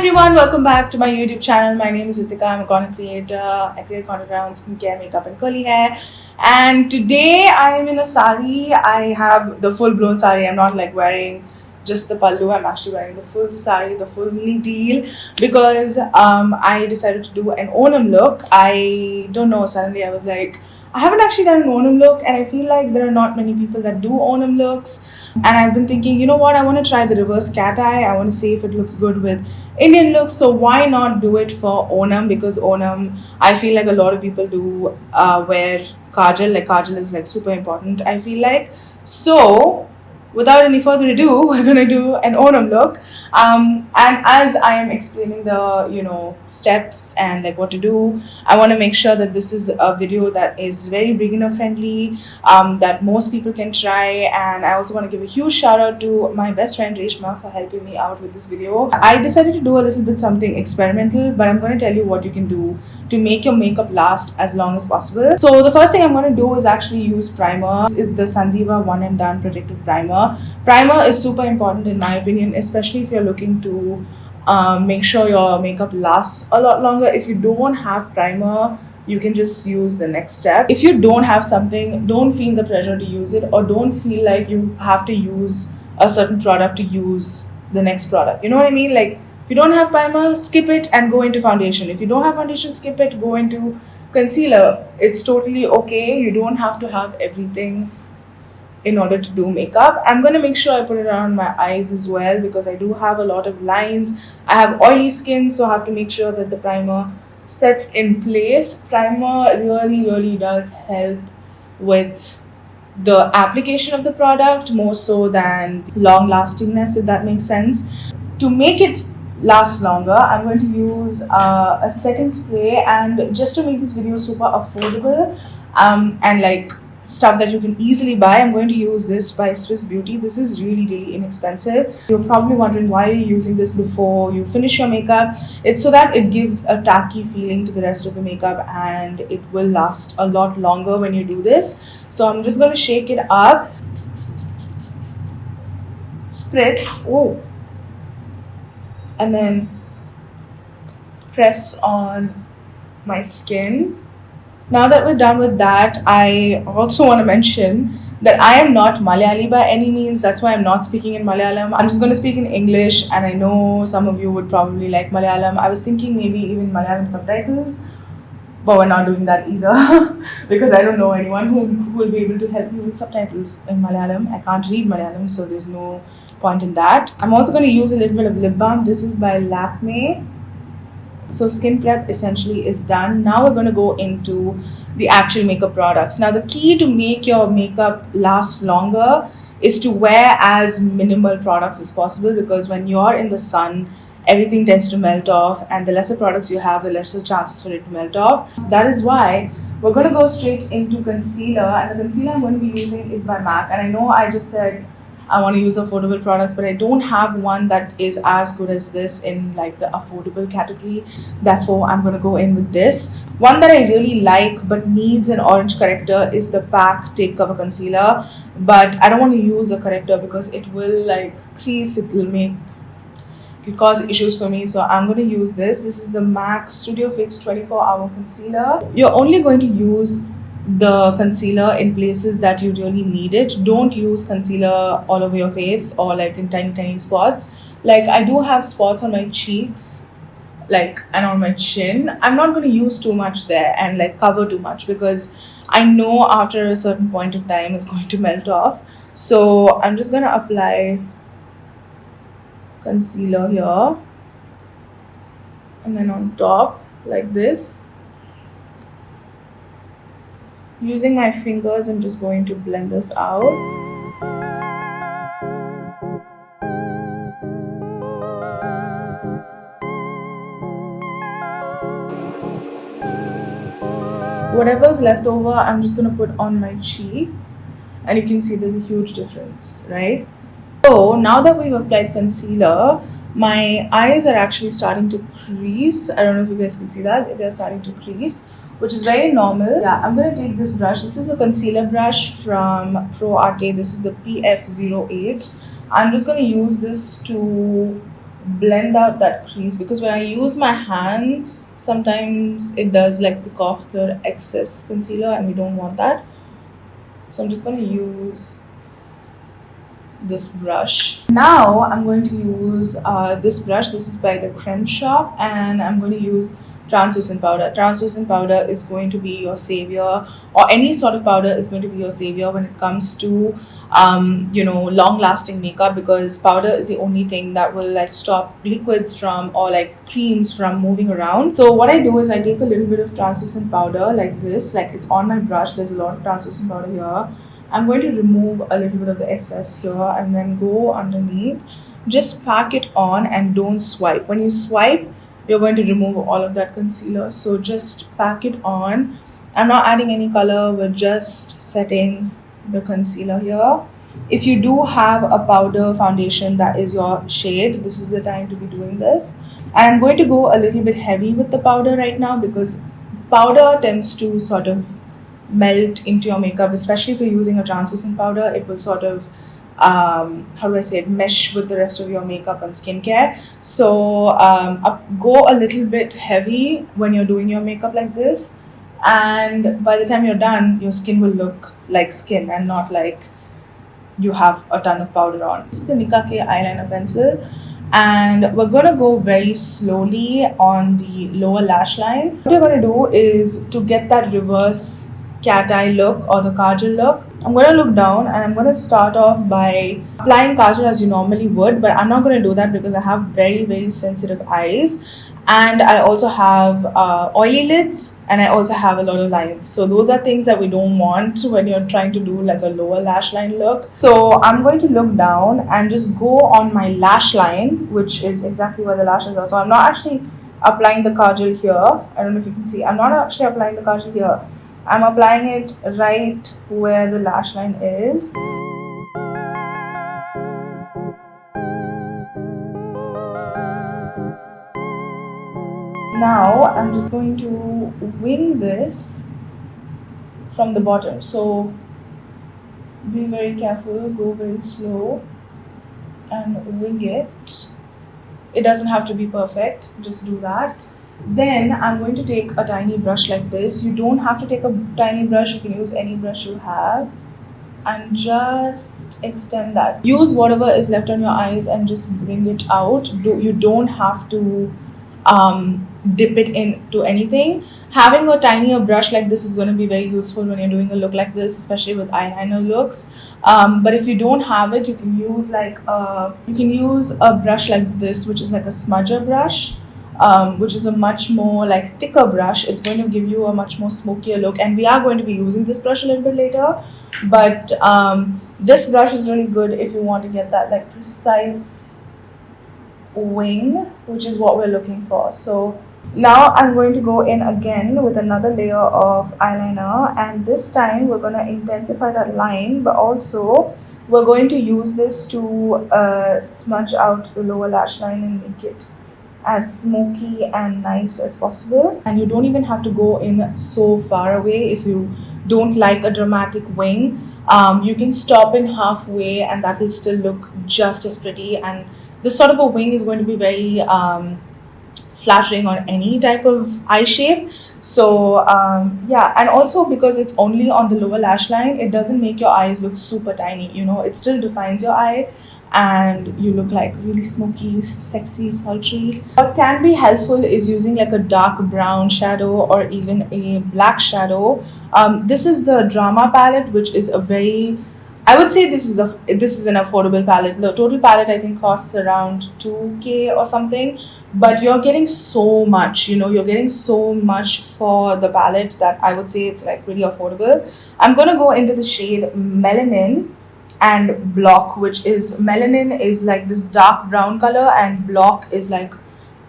everyone, welcome back to my YouTube channel. My name is Ritika. I'm a content creator. I create content around skincare, makeup, and curly hair. And today I am in a sari. I have the full blown sari. I'm not like wearing just the pallu. I'm actually wearing the full sari, the full meal deal, because I decided to do an Onam look. I don't know. Suddenly I was like, I haven't actually done an Onam look, and I feel like there are not many people that do Onam looks. And I've been thinking, you know what, I want to try the reverse cat eye. I want to see if it looks good with Indian looks. So why not do it for Onam? Because Onam, I feel like a lot of people do wear kajal. Like kajal is like super important, I feel like. So without any further ado, we're gonna do an Onam look. And as I am explaining the steps and like what to do, I want to make sure that this is a video that is very beginner friendly, that most people can try. And I also want to give a huge shout out to my best friend Reshma for helping me out with this video. I decided to do a little bit something experimental, but I'm going to tell you what you can do to make your makeup last as long as possible. So the first thing I'm going to do is actually use primer. This is the Sandiva One and Done Protective Primer. Primer is super important in my opinion, especially if you're looking to make sure your makeup lasts a lot longer. If you don't have primer, you can just use the next step. If you don't have something, don't feel the pressure to use it, or don't feel like you have to use a certain product to use the next product. You know what I mean? Like, if you don't have primer, skip it and go into foundation. If you don't have foundation, skip it, go into concealer. It's totally okay. You don't have to have everything in order to do makeup. I'm going to make sure I put it around my eyes as well, because I do have a lot of lines. I have oily skin, so I have to make sure that the primer sets in place. Primer really does help with the application of the product more so than long lastingness, if that makes sense. To make it last longer, I'm going to use a setting spray, and just to make this video super affordable and like stuff that you can easily buy, I'm going to use this by Swiss Beauty. This is really inexpensive. You're probably wondering why you're using this before you finish your makeup. It's so that it gives a tacky feeling to the rest of the makeup, and it will last a lot longer when you do this. So I'm just going to shake it up, spritz, and then press on my skin. Now that we're done with that, I also want to mention that I am not Malayali by any means. That's why I'm not speaking in Malayalam. I'm just going to speak in English, and I know some of you would probably like Malayalam. I was thinking maybe even Malayalam subtitles, but we're not doing that either because I don't know anyone who will be able to help me with subtitles in Malayalam. I can't read Malayalam, so there's no point in that. I'm also going to use a little bit of lip balm. This is by Lakme. So skin prep essentially is done. Now we're going to go into the actual makeup products. Now the key to make your makeup last longer is to wear as minimal products as possible, because when you're in the sun, everything tends to melt off, and the lesser products you have, the lesser chances for it to melt off. That is why we're going to go straight into concealer, and the concealer I'm going to be using is by MAC. And I know I just said I want to use affordable products, but I don't have one that is as good as this in like the affordable category. Therefore, I'm going to go in with this. One that I really like but needs an orange corrector is the PAC Take Cover Concealer. But I don't want to use a corrector because it will like crease, it will cause issues for me. So I'm going to use this. This is the MAC Studio Fix 24-Hour Concealer. You're only going to use the concealer in places that you really need it. Don't use concealer all over your face or like in tiny spots. Like I do have spots on my cheeks and on my chin. I'm not going to use too much there and like cover too much, because I know after a certain point in time it's going to melt off. So I'm just going to apply concealer here and then on top like this. Using my fingers, I'm just going to blend this out. Whatever's left over, I'm just going to put on my cheeks, and you can see there's a huge difference, right? So now that we've applied concealer, my eyes are actually starting to crease. I don't know if you guys can see that. They're starting to crease, which is very normal. Yeah, I'm going to take this brush. This is a concealer brush from Pro Arte. This is the PF08. I'm just going to use this to blend out that crease, because when I use my hands, sometimes it does like pick off the excess concealer and we don't want that. So I'm just going to use this brush. Now I'm going to use this brush. This is by the Creme Shop, and I'm going to use translucent powder. Translucent powder is going to be your savior, or any sort of powder is going to be your savior when it comes to long lasting makeup, because powder is the only thing that will like stop liquids from, or like creams from moving around. So what I do is I take a little bit of translucent powder like this, like it's on my brush. There's a lot of translucent powder here. I'm going to remove a little bit of the excess here and then go underneath. Just pack it on and don't swipe. When you swipe, you're going to remove all of that concealer. So just pack it on. I'm not adding any color. We're just setting the concealer here. If you do have a powder foundation that is your shade, this is the time to be doing this. And I'm going to go a little bit heavy with the powder right now, because powder tends to sort of melt into your makeup, especially if you're using a translucent powder. It will sort of how do I say it, mesh with the rest of your makeup and skincare. So go a little bit heavy when you're doing your makeup like this, and by the time you're done, your skin will look like skin and not like you have a ton of powder on. This is the Nicka K eyeliner pencil, and we're going to go very slowly on the lower lash line. What you're going to do is, to get that reverse cat eye look or the kajal look, I'm going to look down and I'm going to start off by applying kajal as you normally would, but I'm not going to do that because I have very, very sensitive eyes, and I also have oily lids, and I also have a lot of lines. So those are things that we don't want when you're trying to do like a lower lash line look. So I'm going to look down and just go on my lash line, which is exactly where the lashes are. So I'm not actually applying the kajal here. I don't know if you can see. I'm not actually applying the kajal here. I'm applying it right where the lash line is. Now I'm just going to wing this from the bottom. So be very careful, go very slow and wing it. It doesn't have to be perfect, just do that. Then I'm going to take a tiny brush like this. You don't have to take a tiny brush, you can use any brush you have, and just extend that. Use whatever is left on your eyes and just bring it out. You don't have to dip it into anything. Having a tinier brush like this is going to be very useful when you're doing a look like this, especially with eyeliner looks. But if you don't have it, you can use a brush like this, which is like a smudger brush, which is a much more like thicker brush. It's going to give you a much more smokier look, and we are going to be using this brush a little bit later. But this brush is really good if you want to get that like precise wing, which is what we're looking for. So now I'm going to go in again with another layer of eyeliner, and this time we're going to intensify that line, but also we're going to use this to smudge out the lower lash line and make it as smoky and nice as possible. And you don't even have to go in so far away. If you don't like a dramatic wing, you can stop in halfway and that will still look just as pretty. And this sort of a wing is going to be very flattering on any type of eye shape. So yeah, and also because it's only on the lower lash line, it doesn't make your eyes look super tiny, you know, it still defines your eye and you look like really smoky, sexy, sultry. What can be helpful is using like a dark brown shadow or even a black shadow. This is the Drama palette, which is a very, I would say this is an affordable palette. The total palette I think costs around 2K or something, but you're getting so much, you know, you're getting so much for the palette that I would say it's like really affordable. I'm gonna go into the shade Melanin and Block, which is, Melanin is like this dark brown color and Block is like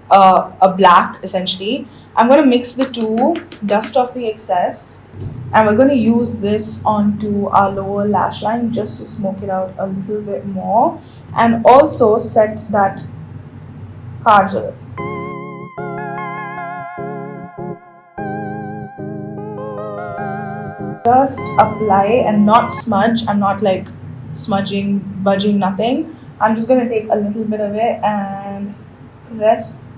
a black essentially. I'm going to mix the two, dust off the excess, and we're going to use this onto our lower lash line just to smoke it out a little bit more, and also set that kajal. Just apply and not smudge. I'm not like smudging, budging, nothing. I'm just going to take a little bit of it and press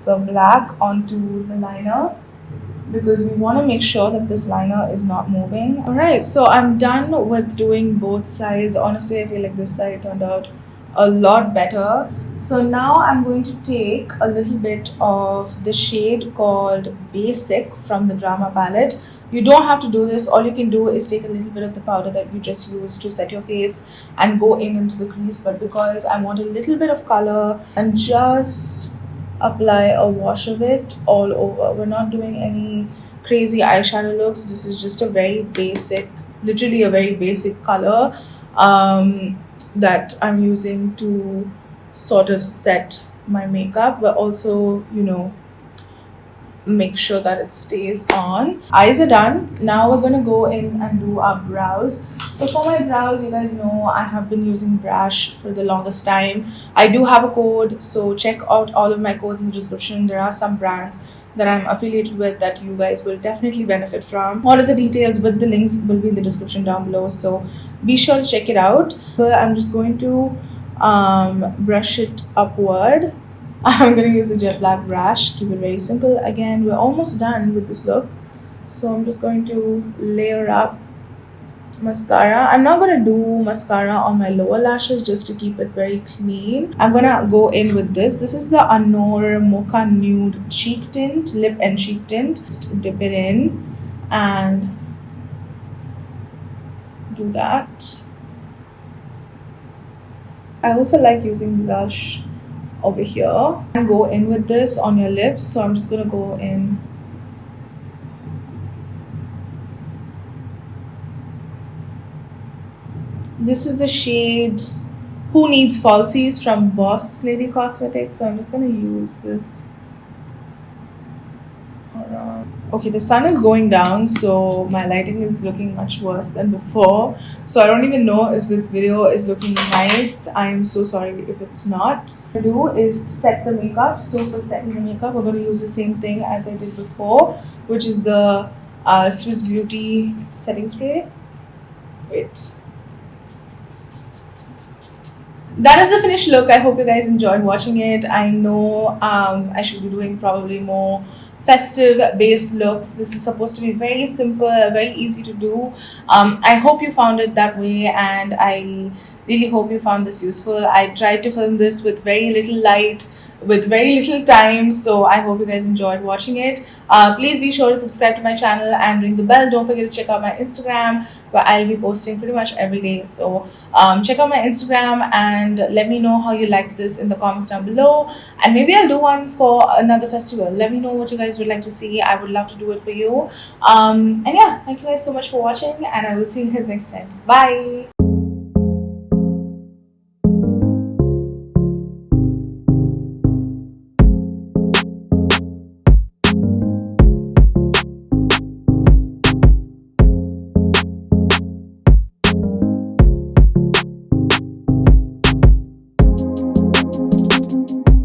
the black onto the liner because we want to make sure that this liner is not moving. Alright, so I'm done with doing both sides. Honestly, I feel like this side turned out a lot better. So now I'm going to take a little bit of the shade called Basic from the Drama palette. You don't have to do this. All you can do is take a little bit of the powder that you just used to set your face and go in into the crease. But because I want a little bit of color, and just apply a wash of it all over. We're not doing any crazy eyeshadow looks. This is just a very basic, literally a very basic color that I'm using to sort of set my makeup, but also, you know, make sure that it stays on. Eyes are done. Now we're gonna go in and do our brows. So for my brows, you guys know I have been using Brush for the longest time. I do have a code, so check out all of my codes in the description. There are some brands that I'm affiliated with that you guys will definitely benefit from. All of the details with the links will be in the description down below, so be sure to check it out. Well, I'm just going to brush it upward. I'm going to use a jet black brush, keep it very simple. Again, we're almost done with this look, so I'm just going to layer up mascara. I'm not going to do mascara on my lower lashes just to keep it very clean. I'm going to go in with this. This is the Anor Mocha Nude Cheek Tint, Lip and Cheek Tint. Just dip it in and do that. I also like using blush over here and go in with this on your lips. So I'm just going to go in. This is the shade Who Needs Falsies from Boss Lady Cosmetics. So I'm just going to use this. Okay, the sun is going down, so my lighting is looking much worse than before. So I don't even know if this video is looking nice. I am so sorry if it's not. What I'm going to do is set the makeup. So for setting the makeup, we're going to use the same thing as I did before, which is the Swiss Beauty setting spray. Wait. That is the finished look. I hope you guys enjoyed watching it. I know I should be doing probably more festive based looks. This is supposed to be very simple, very easy to do. I hope you found it that way, and I really hope you found this useful. I tried to film this with very little light, with very little time, so I hope you guys enjoyed watching it. Please be sure to subscribe to my channel and ring the bell. Don't forget to check out my Instagram, where I'll be posting pretty much every day. So check out my Instagram and let me know how you liked this in the comments down below, and maybe I'll do one for another festival. Let me know what you guys would like to see. I would love to do it for you. And yeah, thank you guys so much for watching, and I will see you guys next time. Bye.